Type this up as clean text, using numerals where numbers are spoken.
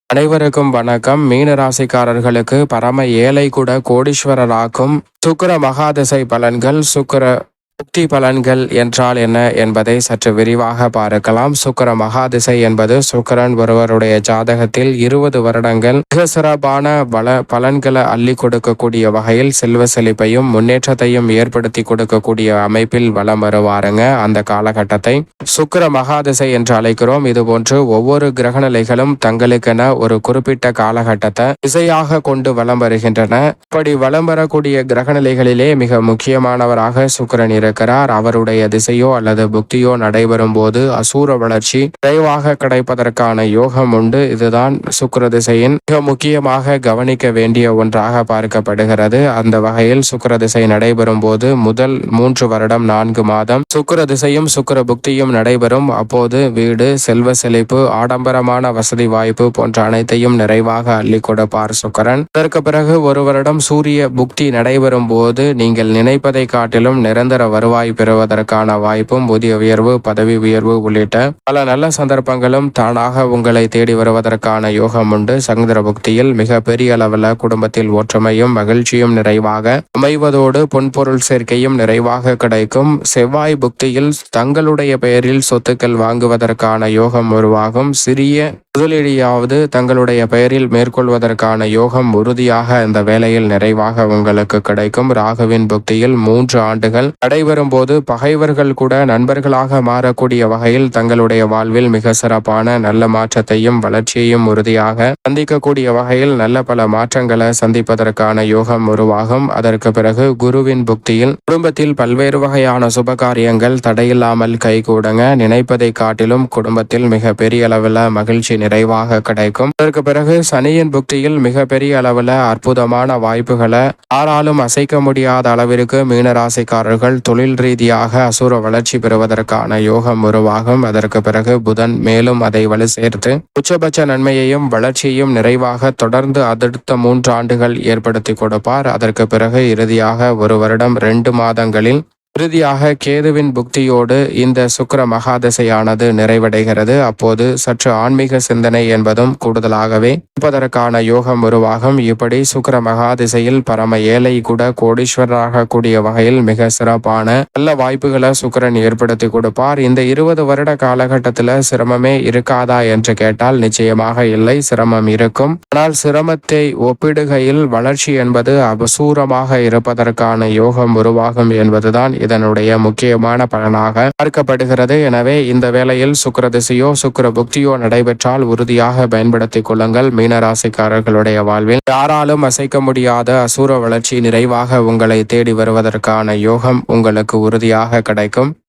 அனைவருக்கும் வணக்கம். மீன ராசிக்காரர்களுக்கு பரம ஏழை கூட கோடீஸ்வரராக்கும் சுக்கிர மகாதசை பலன்கள், சுக்கிர புக்தி பலன்கள் என்றால் என்ன என்பதை சற்று விரிவாக பார்க்கலாம். சுக்கிர மகாதிசை என்பது சுக்கிரன் ஒருவருடைய ஜாதகத்தில் 20 வருடங்கள் மிக சிறப்பான பலன்களை அள்ளி கொடுக்கக்கூடிய வகையில் செல்வ செழிப்பையும் முன்னேற்றத்தையும் ஏற்படுத்தி கொடுக்கக்கூடிய அமைப்பில் வலம் வருவாருங்க. அந்த காலகட்டத்தை சுக்கிர மகாதிசை என்று அழைக்கிறோம். இதுபோன்று ஒவ்வொரு கிரகநிலைகளும் தங்களுக்கென ஒரு குறிப்பிட்ட காலகட்டத்தை திசையாக கொண்டு வலம் வருகின்றன. இப்படி வலம் வரக்கூடிய கிரகநிலைகளிலே மிக முக்கியமானவராக சுக்கிரன் இருக்கிறார். அவருடைய திசையோ அல்லது புக்தியோ நடைபெறும் போது அசூர வளர்ச்சி விரைவாக கிடைப்பதற்கான யோகம் உண்டு. இதுதான் சுக்கிர திசையின் மிக முக்கியமாக கவனிக்க வேண்டிய ஒன்றாக பார்க்கப்படுகிறது. அந்த வகையில் சுக்கிர திசை நடைபெறும் போது முதல் 3 வருடம் 4 மாதம் சுக்கிர திசையும் சுக்கிர புக்தியும் நடைபெறும். அப்போது வீடு, செல்வ செழிப்பு, ஆடம்பரமான வசதி வாய்ப்பு போன்ற அனைத்தையும் நிறைவாக அள்ளி கொடுப்பார் சுக்கிரன். அதற்கு பிறகு 1 வருடம் சூரிய புக்தி நடைபெறும் போது நீங்கள் நினைப்பதை காட்டிலும் நிரந்தர வருவாய் பெறுவதற்கான வாய்ப்பும், ஊதிய உயர்வு, பதவி உயர்வு உள்ளிட்ட பல நல்ல சந்தர்ப்பங்களும் தானாக உங்களை தேடி வருவதற்கான யோகம் உண்டு. சந்திர புக்தியில் மிக பெரிய அளவில் குடும்பத்தில் ஒற்றுமையும் மகிழ்ச்சியும் நிறைவாக அமைவதோடு பொன்பொருள் சேர்க்கையும் நிறைவாக கிடைக்கும். செவ்வாய் புக்தியில் தங்களுடைய பெயரில் சொத்துக்கள் வாங்குவதற்கான யோகம் உருவாகும். சிறிய முதலீடியாவது தங்களுடைய பெயரில் மேற்கொள்வதற்கான யோகம் உறுதியாக இந்த வேளையில் நிறைவாக உங்களுக்கு கிடைக்கும். ராகுவின் புக்தியில் 3 ஆண்டுகள் நடைபெறும் போது பகைவர்கள் கூட நண்பர்களாக மாறக்கூடிய வகையில் தங்களுடைய வாழ்வில் மிக சிறப்பான நல்ல மாற்றத்தையும் வளர்ச்சியையும் உறுதியாக சந்திக்கக்கூடிய வகையில் நல்ல பல மாற்றங்களை சந்திப்பதற்கான யோகம் உருவாகும். அதற்கு பிறகு குருவின் புக்தியில் குடும்பத்தில் பல்வேறு வகையான சுபகாரியங்கள் தடையில்லாமல் கைகூடுங்க. நினைப்பதை காட்டிலும் குடும்பத்தில் மிக பெரிய அளவில் மகிழ்ச்சி நிறைவாக கிடைக்கும். அதற்கு பிறகு சனியின் புக்தியில் மிக பெரிய அளவில் அற்புதமான வாய்ப்புகளை யாராலும் அசைக்க முடியாத அளவிற்கு மீனராசிக்காரர்கள் தொழில் ரீதியாக அசுர வளர்ச்சி பெறுவதற்கான யோகம் உருவாகும். அதற்கு பிறகு புதன் மேலும் அதை வலு சேர்த்து உச்சபட்ச நன்மையையும் வளர்ச்சியையும் நிறைவாக தொடர்ந்து அடுத்த 3 ஆண்டுகள் ஏற்படுத்தி கொடுப்பார். அதற்கு பிறகு இறுதியாக 1 வருடம் 2 மாதங்களில் இறுதியாக கேதுவின் புக்தியோடு இந்த சுக்கிர மகாதசையானது நிறைவடைகிறது. அப்போது சற்று ஆன்மீக சிந்தனை என்பதும் கூடுதலாகவே இருப்பதற்கான யோகம் உருவாகும். இப்படி சுக்கிர மகாதிசையில் பரம ஏழை கூட கோடீஸ்வரராக கூடிய வகையில் மிக சிறப்பான நல்ல வாய்ப்புகளை சுக்கிரன் ஏற்படுத்தி கொடுப்பார். இந்த 20 வருட காலகட்டத்தில் சிரமமே இருக்காதா என்று கேட்டால் நிச்சயமாக இல்லை, சிரமம் இருக்கும். ஆனால் சிரமத்தை ஒப்பிடுகையில் வளர்ச்சி என்பது அபசூரமாக இருப்பதற்கான யோகம் உருவாகும் என்பதுதான் இதனுடைய முக்கியமான பலனாக பார்க்கப்படுகிறது. எனவே இந்த வேளையில் சுக்கிர திசையோ சுக்கிர புக்தியோ நடைபெற்றால் உறுதியாக பயன்படுத்திக் கொள்ளுங்கள். மீனராசிக்காரர்களுடைய வாழ்வில் யாராலும் அசைக்க முடியாத அசூர வளர்ச்சி நிறைவாக உங்களை தேடி வருவதற்கான யோகம் உங்களுக்கு உறுதியாக கிடைக்கும்.